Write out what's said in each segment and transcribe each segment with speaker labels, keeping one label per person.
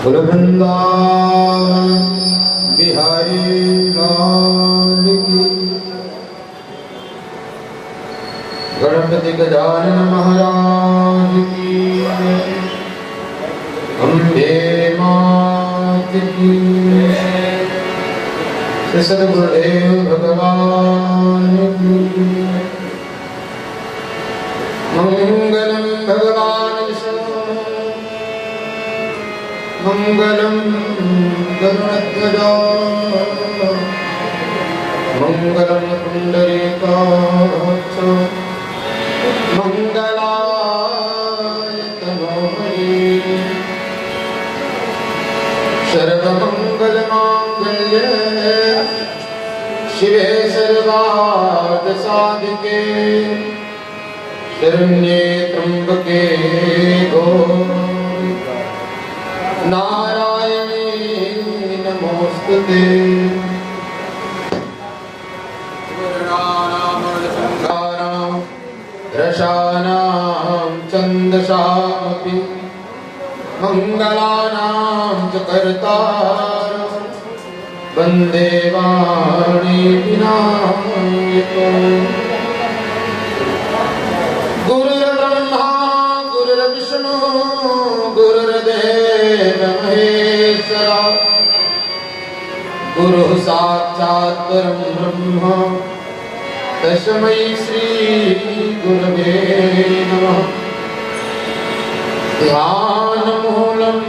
Speaker 1: बोलो वृंदावन बिहारी लाल की। गणपति गजानन महाराज की। अम्बे मात की। श्री सद्गुरुदेव भगवान की। मंगलम भगवान विष्णु मंगलम गरुड़ध्वजा मंगलम पुंडरीकाक्ष मंगलाय तनोहरि। सर्वमंगलमांगल्ये शिवे सर्वार्थसाधिके शरण्ये त्र्यंबके गौरी नारायणी नमोस्तुते। वर्णानां रसानां छन्दसामपि मंगलानां च कर्तारं वन्दे वाणी विनायको। गुरुर्ब्रह्मा गुरुर्विष्णु गुरुर्देव महेश्वरा गुरुः साक्षात् परं ब्रह्म तस्मै श्री गुरवे नमः। ध्यानमूलं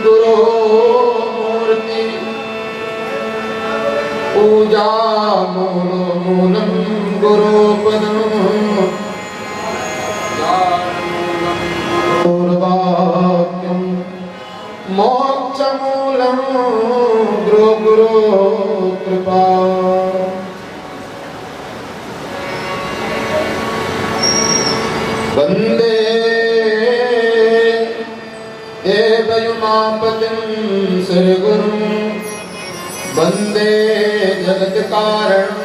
Speaker 1: गुरोर्मूर्ति पूजामूलं गुरुपदम् पूर्वाक्यं मोक्षमूलं गुरो कृपा। वन्दे देवयुमापतिं श्रीगुरुं वन्दे जगत्कारणं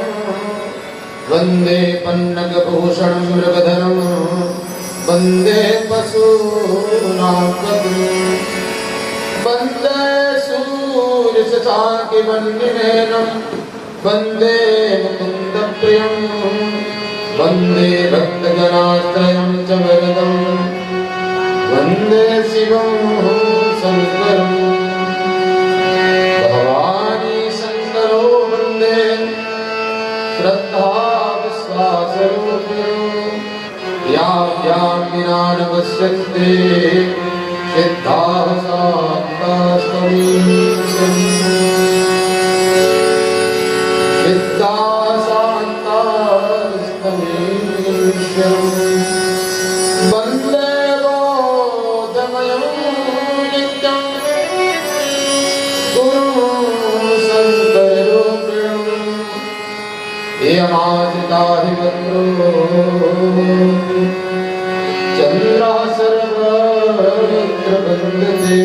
Speaker 1: वन्दे पन्नगभूषणं मृगधरं वन्दे पशूनां पतिं वन्दे सूर्यशशाङ्कमणिनयनं वन्दे मुकुन्दप्रियं वन्दे भक्तजनाश्रयं च वरदं वन्दे शिवं शङ्करं। भवानी शङ्करो वन्दे श्रद्धा विश्वासरूपिणो याज्ञानिनानवश्यते सिद्धाः शान्तास्तमीशम्। सिद्धाः शान्तास्तमीशम्। वन्दे बोधमयं नित्यं गुरुं शङ्कररूपिणं। यमाश्रिता हि मन्त्रो चन्द्रः सर्वत्र वन्दते।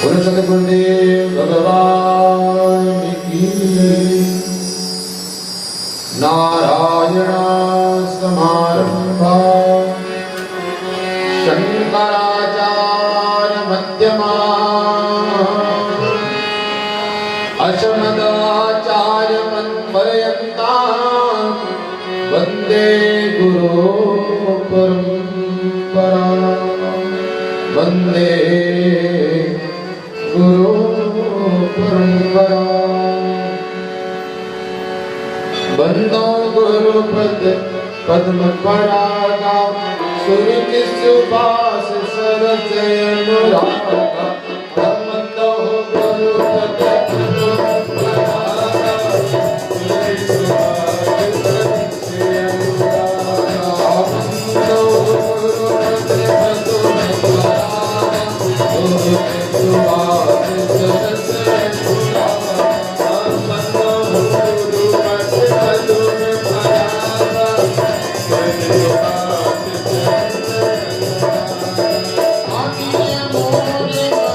Speaker 1: बोलो सद्गुरुदेव भगवान की। नारायण समारंभां शंकराचार्य मध्यमाम् अस्मदाचार्य पर्यन्तां वन्दे गुरु परम्परां। वन्दे गुरु परम्परां। वन्दो गुरुपद पद्मपरागा सुरुचिसुभाष सरचयनुरागा। वन्दो गुरुपद मोरे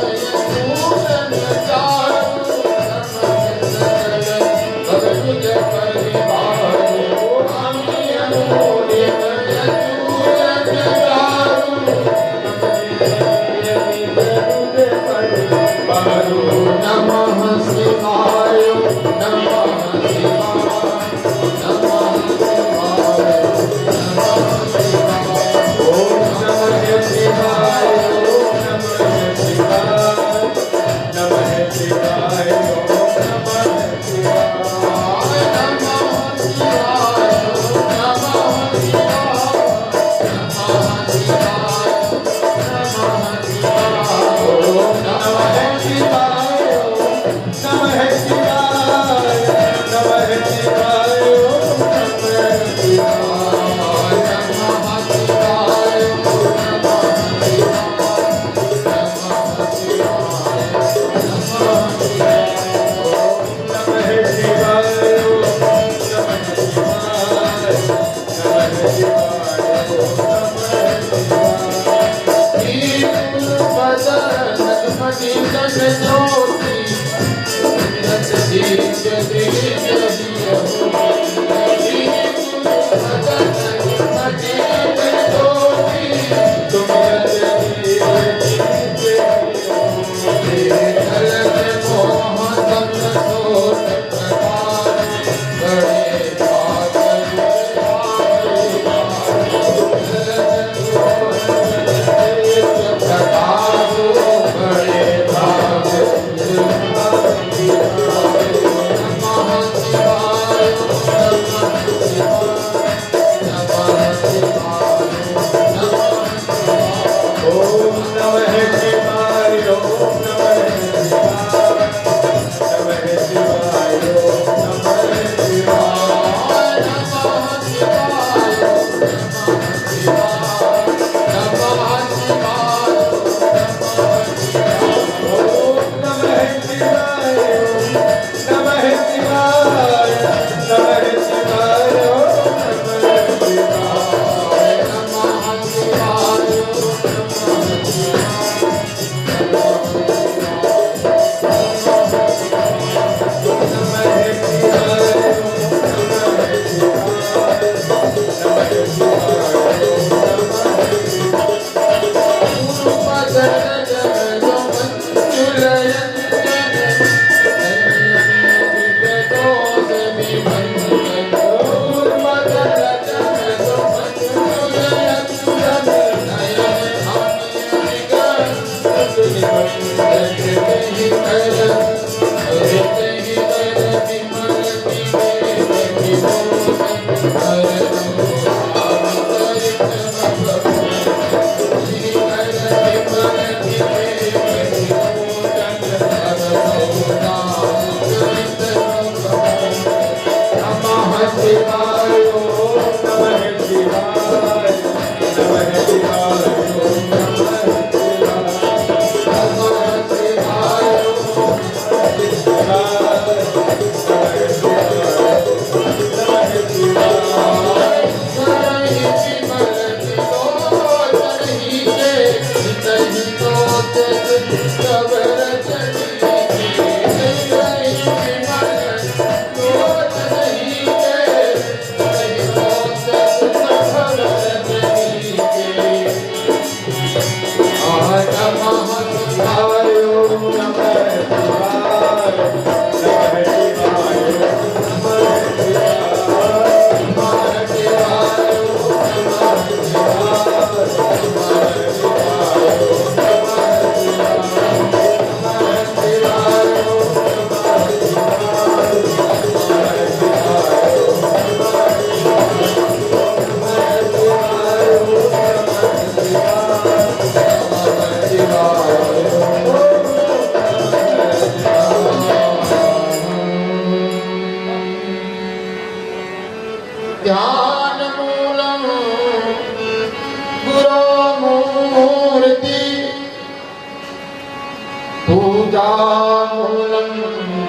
Speaker 1: पूजामूलं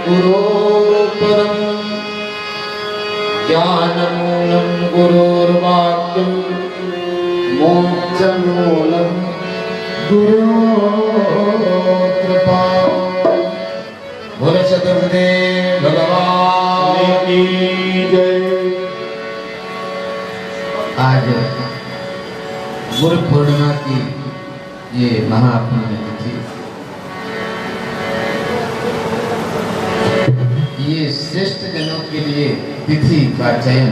Speaker 1: गुरोपरं ज्ञानमूलं गुरोर्वाक्यं मोक्षमूलं गुरोकृपा। बोलो सद्गुरुदेव भगवान की जय। आज गुरु पूर्णिमा की ये महापुण्य तिथि, ये श्रेष्ठ जनों के लिए तिथि का चयन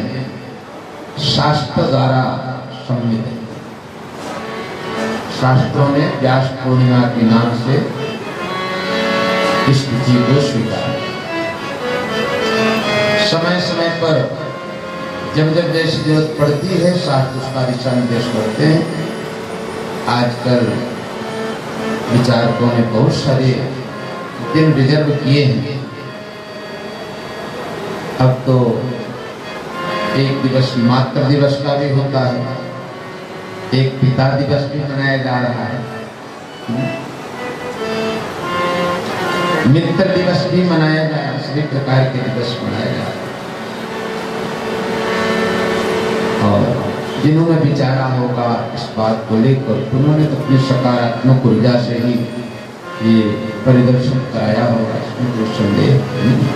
Speaker 1: शास्त्र द्वारा सम्मिलित है। शास्त्रों ने व्यास पूर्णिमा के नाम से इस तिथि को स्वीकारा। समय समय पर जब जब जैसी जरूरत पड़ती है शास्त्र उसका दिशा निर्देश करते हैं। आजकल विचारकों ने बहुत सारे दिन रिजर्व किए हैं। अब तो एक दिवस मातृ दिवस का भी होता है, एक पिता दिवस भी मनाया जा रहा है, मित्र दिवस भी मनाया जा रहा है, सभी प्रकार के दिवस मनाया जा रहा है। और जिन्होंने विचारा होगा इस बात को लेकर, उन्होंने तो अपनी सकारात्मक ऊर्जा से ही ये परिदर्शन कराया होगा, इसमें कोई संदेह नहीं।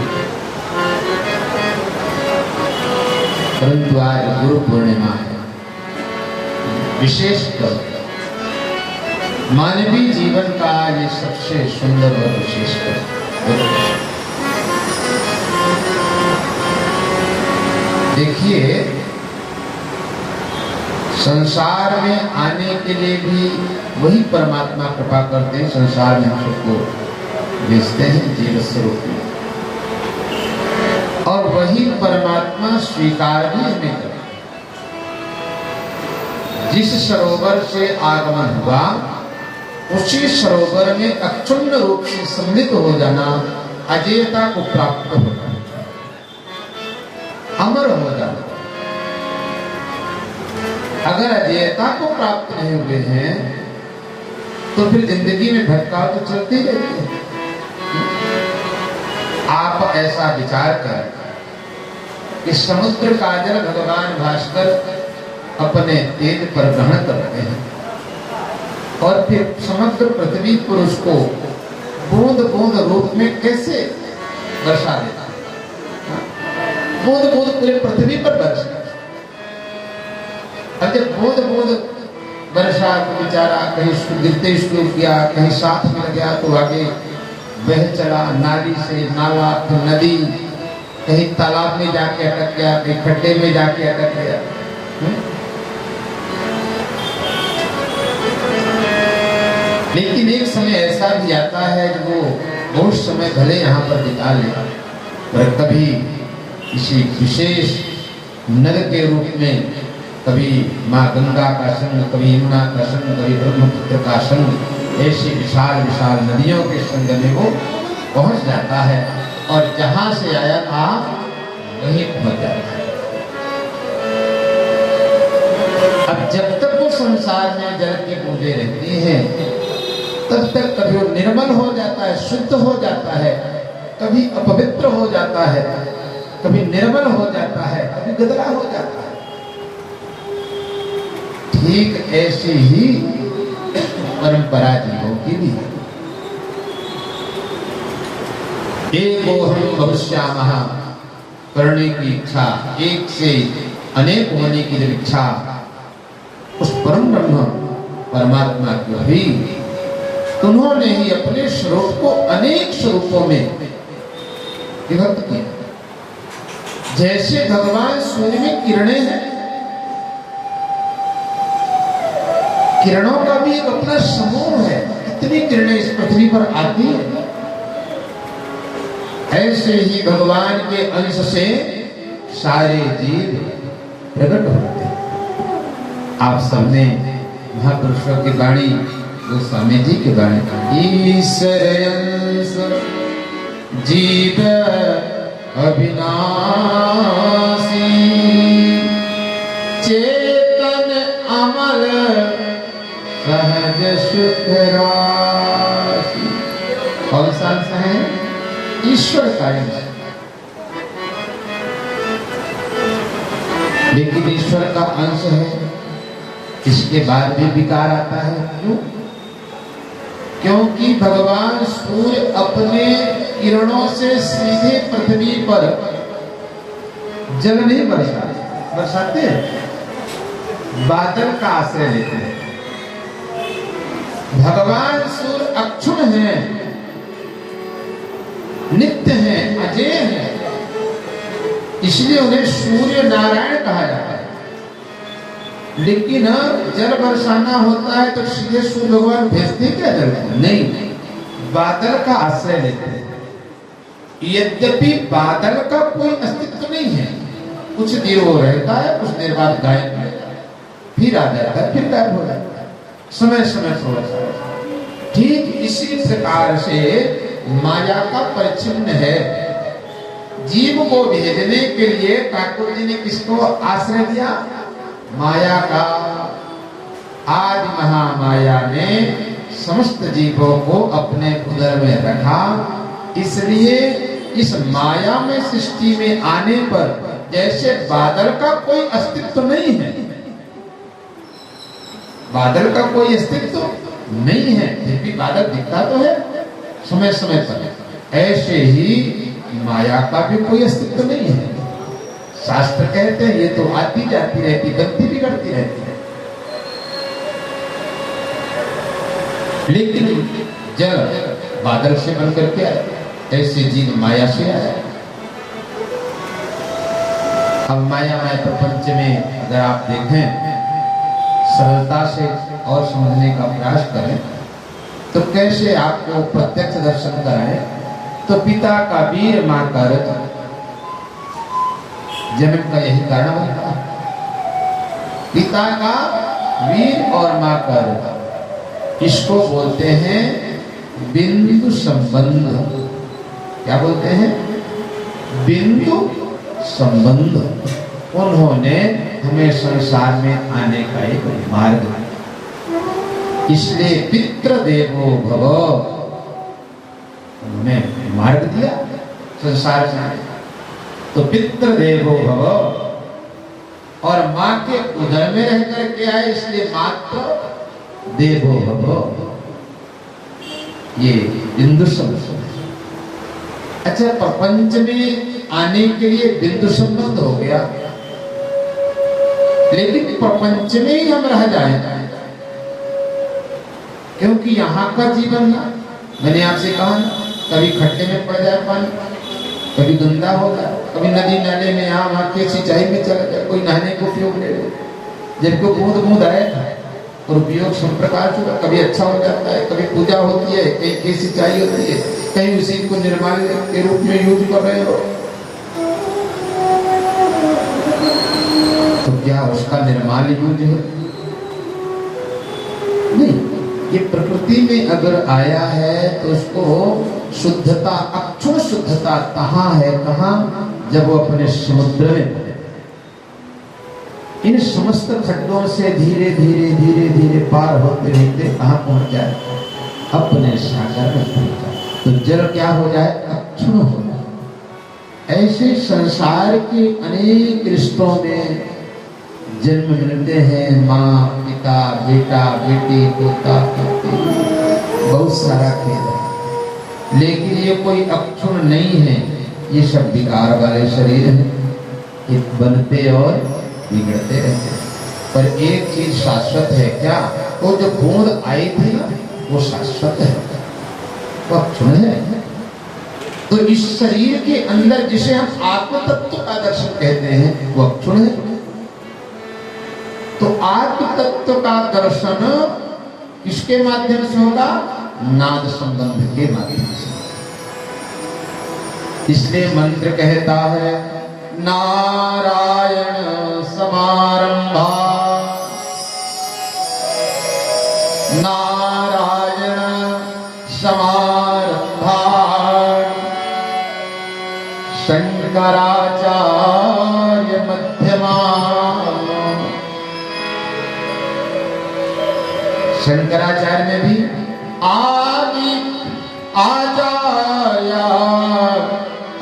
Speaker 1: परंतु आज गुरु पूर्णिमा है, विशेषकर मानवीय जीवन का ये सबसे सुंदर और विशेषकर देखिए, संसार में आने के लिए भी वही परमात्मा कृपा करते हैं, संसार में हम सबको भेजते हैं जीव स्वरूप में, और वही परमात्मा स्वीकार भी हमें करते। जिस सरोवर से आगमन हुआ उसी सरोवर में अक्षुण्ण रूप से सम्मिलित हो जाना अजेयता को प्राप्त होता है, अमर हो जाना। अगर अजेयता को प्राप्त नहीं हुए हैं तो फिर जिंदगी में भटकाव तो चलती रहती है। आप ऐसा विचार कर कि समुद्र का जल भगवान भास्कर अपने तेज पर ग्रहण करते हैं और फिर समग्र पृथ्वी पर उसको बूंद बूंद रूप में कैसे वर्षा देता है, बूंद बूंद पूरे पृथ्वी पर वर्षा। अब जब बूंद बूंद वर्षा को बेचारा कहीं गिरते शुरू किया, कहीं साथ मिल गया तो आगे बह चला, नाली से नाला फिर नदी, कहीं तालाब में जाके अटक गया, कहीं खड्डे में जाके अटक गया। लेकिन एक समय ऐसा भी आता है कि वो बहुत समय भले यहाँ पर बिता ले, पर कभी किसी विशेष नद के रूप में, कभी माँ गंगा का संग, कभी यमुना का संग, कभी ब्रह्मपुत्र का संग, ऐसी विशाल विशाल नदियों के संग में वो पहुंच जाता है और जहां से आया था वहीं पहुंच जाता है। अब जब तक वो संसार में जल की बूंदें रहती हैं तब तक कभी वो निर्मल हो जाता है, शुद्ध हो जाता है, कभी अपवित्र हो जाता है, कभी निर्मल हो जाता है, कभी गदरा हो जाता है। ठीक ऐसी ही परंपरा जीवों की भी है। एको हम भविष्यामः करने की इच्छा, एक से अनेक होने की जब इच्छा उस परम ब्रह्म परमात्मा की हुई, उन्होंने ही अपने स्वरूप को अनेक स्वरूपों में विभक्त किया। जैसे भगवान सूर्य में किरणें हैं, किरणों का भी एक अपना समूह है, कितनी किरणें इस पृथ्वी पर आती हैं, ऐसे ही भगवान के अंश से सारे जीव प्रकट होते हैं। आप सबने महापुरुषों की वाणी, गोस्वामी जी की वाणी, ईश्वर अंश जीव अविनाशी चेतन अमल सहज सुख राशि। कौन सा अंश है? ईश्वर का अंश। लेकिन ईश्वर का अंश है, इसके बाद भी विकार आता है। क्यों? क्योंकि भगवान सूर्य अपने किरणों से सीधे पृथ्वी पर जल नहीं बरसाते, बादल का आश्रय लेते हैं। भगवान सूर्य अक्षुण हैं, नित्य हैं, अजेय हैं, इसलिए उन्हें सूर्य नारायण कहा जाता है। लेकिन जल बरसाना होता है तो सीधे सूर्य भगवान भेजते क्या जल? नहीं, बादल का आश्रय लेते हैं। यद्यपि बादल का कोई अस्तित्व नहीं है, कुछ देर वो रहता है, कुछ देर बाद गायब हो जाता है, फिर आ जाता है, फिर गायब हो जाता है, समय समय थोड़ा सा। ठीक इसी प्रकार से माया का परिचिन्न है। जीव को भेजने के लिए ठाकुर जी ने किसको आश्रय दिया? माया का। आज महामाया ने समस्त जीवों को अपने उदर में रखा, इसलिए इस माया में सृष्टि में आने पर जैसे बादल का कोई अस्तित्व नहीं है, बादल का कोई अस्तित्व नहीं है, फिर भी बादल दिखता तो है समय समय पर। ऐसे ही माया का भी कोई अस्तित्व नहीं है। शास्त्र कहते हैं ये तो आती जाती रहती, बनती बिगड़ती रहती है। लेकिन जल बादल से बन करके आए, ऐसे जीव माया से आया। अब मायामय प्रपंच में अगर आप देखें, सरलता से और समझने का प्रयास करें तो कैसे आपको प्रत्यक्ष दर्शन कराएं। तो पिता का वीर, मां का रथ, जन्म का यही कारण बनता है। पिता का वीर और मां का रथ, इसको बोलते हैं बिंदु संबंध। क्या बोलते हैं? बिंदु संबंध। उन्होंने हमें संसार में आने का एक मार्ग, इसलिए पितृ देवो भव, उन्होंने मार्ग दिया संसार में आने। तो पितृ देवो भव, और माँ के उदर में रह करके आए, इसलिए मातृ देवो भव। ये बिंदु संबंध। अच्छा, प्रपंच में आने के लिए बिंदु संबंध हो गया, लेकिन प्रपंच में ही हम रह जाएंगे, क्योंकि यहाँ का जीवन है। मैंने आपसे कहा ना, कभी खड्डे में पड़ जाए पानी, कभी गंदा हो जाए, कभी नदी नाले में यहाँ वहाँ के सिंचाई में चला जाए, कोई नहाने को उपयोग ले ले, जब को बूंद बूंद आए और उपयोग सब प्रकार से कभी अच्छा हो जाता है, कभी पूजा होती है, कहीं की सिंचाई होती है, कहीं उसी को निर्माण के रूप में यूज कर रहे हो, तो क्या उसका निर्माण यूज है? नहीं। ये प्रकृति में अगर आया है तो उसको शुद्धता, अक्षुण शुद्धता कहाँ है? कहाँ? जब वो अपने समुद्र में पड़े, इन समस्त खड्डों से धीरे धीरे धीरे धीरे पार होते होते कहाँ पहुंच जाए? अपने सागर में पहुंच जाए। तो जल क्या हो जाए? अक्षुण हो जाए। ऐसे संसार के अनेक रिश्तों में जन्म मिलते हैं, माँ पिता, बेटा बेटी, पोता पोती, बहुत सारा खेल है, लेकिन ये कोई अक्षुण नहीं है। ये सब विकार वाले शरीर हैं, ये बनते और बिगड़ते रहते हैं। पर एक चीज शाश्वत है, क्या? वो जो बूंद आई थी ना, वो शाश्वत है, वो अक्षुण है। तो इस शरीर के अंदर जिसे हम आत्म तत्व का दर्शन कहते हैं, वो अक्षुण है। तो आत्म तत्व का दर्शन किसके माध्यम से होगा? नाद संबंध के माध्यम से। इसलिए मंत्र कहता है, नारायण समारंभा, नारायण समारंभा, शंकराचार्य मध्यमा। शंकराचार्य में भी आदि आचार्य,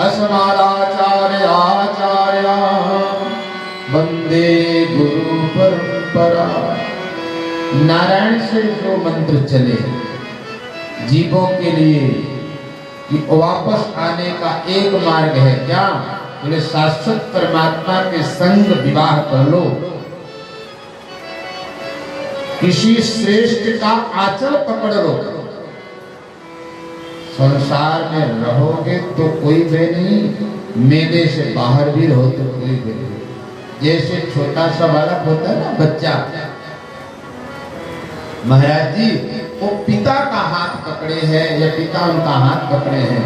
Speaker 1: अस्मदाचार्य आचार्य, वंदे गुरु परंपरा। नारायण से जो मंत्र चले जीवों के लिए कि वापस आने का एक मार्ग है, क्या? बोले शाश्वत परमात्मा के संग विवाह कर लो, किसी श्रेष्ठ का आचल पकड़ लो। संसार में रहोगे तो कोई भय नहीं, मेले से बाहर भी रहो तो कोई भय नहीं। जैसे छोटा सा बालक होता है ना, बच्चा, महाराज जी वो पिता का हाथ पकड़े हैं या पिता उनका हाथ पकड़े हैं,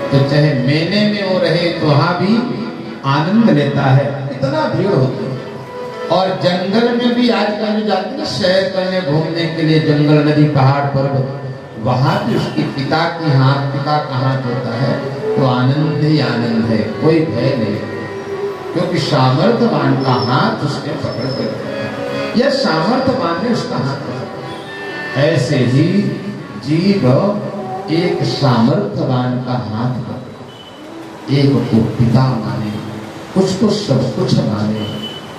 Speaker 1: तो चाहे मेले में वो रहे तो वहां भी आनंद लेता है। इतना भीड़ होती है। और जंगल में भी आजकल जो जाते हैं सैर करने घूमने के लिए, जंगल नदी पहाड़ पर्वत, वहां भी उसकी पिता का हाथ होता है, तो आनंद ही आनंद है, कोई भय नहीं, क्योंकि सामर्थ्यवान का हाथ उसने पकड़ कर, यह सामर्थ्यवान ने उसका हाथ पकड़ा। ऐसे ही जीव एक सामर्थ्यवान का हाथ पकड़े, एक को पिता माने, उसको सब कुछ माने।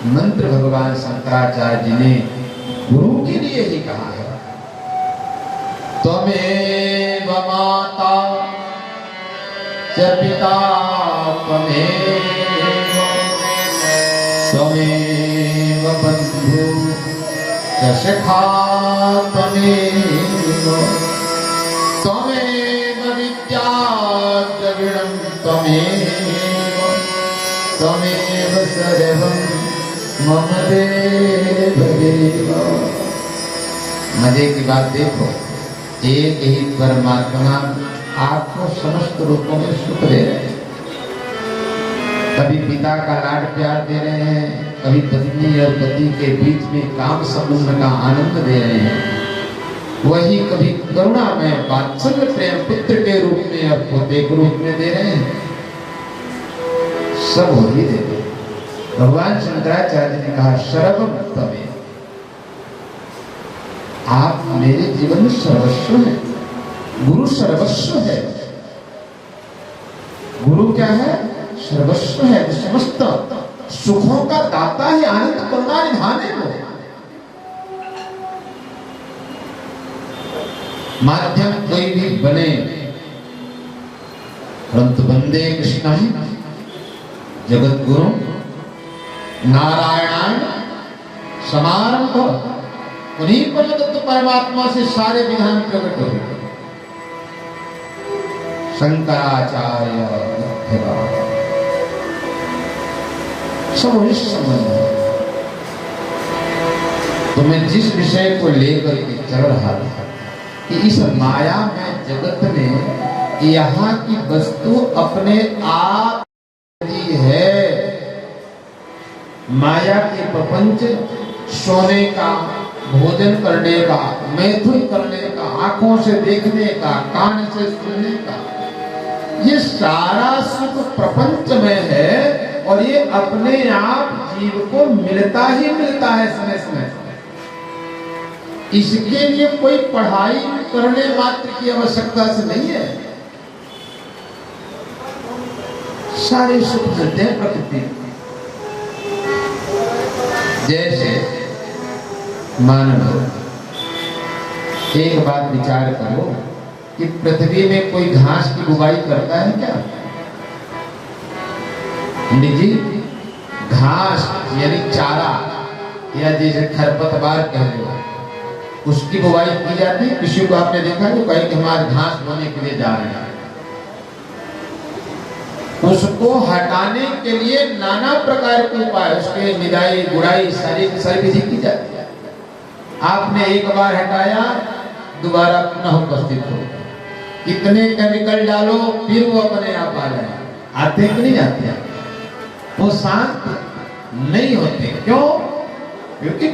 Speaker 1: मंत्र भगवान शंकराचार्य जी ने गुरु के लिए ही कहा है। त्वमेव माता च पिता त्वमेव बन्धु च सखा त्वमेव विद्या द्रविणं त्वमेव सर्वं मम देव। मजे की बात देखो, एक ही परमात्मा आपको समस्त रूपों में सुख दे रहे हैं। कभी पिता का लाड प्यार दे रहे हैं, कभी पत्नी और पति के बीच में काम संबंध का आनंद दे रहे हैं, वही कभी करुणा में वात्सल्य प्रेम पुत्र के रूप में और पोते के रूप में दे रहे हैं। सब हो ही दे रहे। भगवान शंकराचार्य ने कहा सर्वम तमेव, आप मेरे जीवन में सर्वस्व हैं। गुरु सर्वस्व है। गुरु क्या है? सर्वस्व है। समस्त सुखों का दाता है, आनंद करुणा निधाने को। माध्यम कोई भी बने, परंतु वंदे कृष्णम जगत गुरु नारायण समारंभ, उन्हीं परमतत्व परमात्मा से सारे विधान प्रकट हुए। शंकराचार्य सब संबंध है। तो मैं जिस विषय को लेकर के चल रहा था कि इस माया में जगत में यहाँ की वस्तु अपने आप है। माया के प्रपंच सोने का, भोजन करने का, मैथुन करने का, आंखों से देखने का, कान से सुनने का, ये सारा सुख प्रपंच में है और ये अपने आप जीव को मिलता ही मिलता है समय समय। इसके लिए कोई पढ़ाई करने मात्र की आवश्यकता से नहीं है। सारे सुख मिलते हैं प्रकृति। जैसे मानव, एक बात विचार करो कि पृथ्वी में कोई घास की बुवाई करता है क्या? जी, घास यानी चारा या जैसे खरपतवार कह लो, उसकी बुवाई की जाती है। किसी को आपने देखा जो कहे कि हमारे घास बोने के लिए जा रहे हैं, उसको हटाने के लिए नाना प्रकार के उपाय, उसके निदाई गुड़ाई सारी विधि की जाती है। आपने एक बार हटाया, दोबारा पुनः उपस्थित हो। कितने केमिकल डालो फिर वो अपने आप आ जाए। आते कि नहीं आते? वो शांत नहीं होते। क्यों? क्योंकि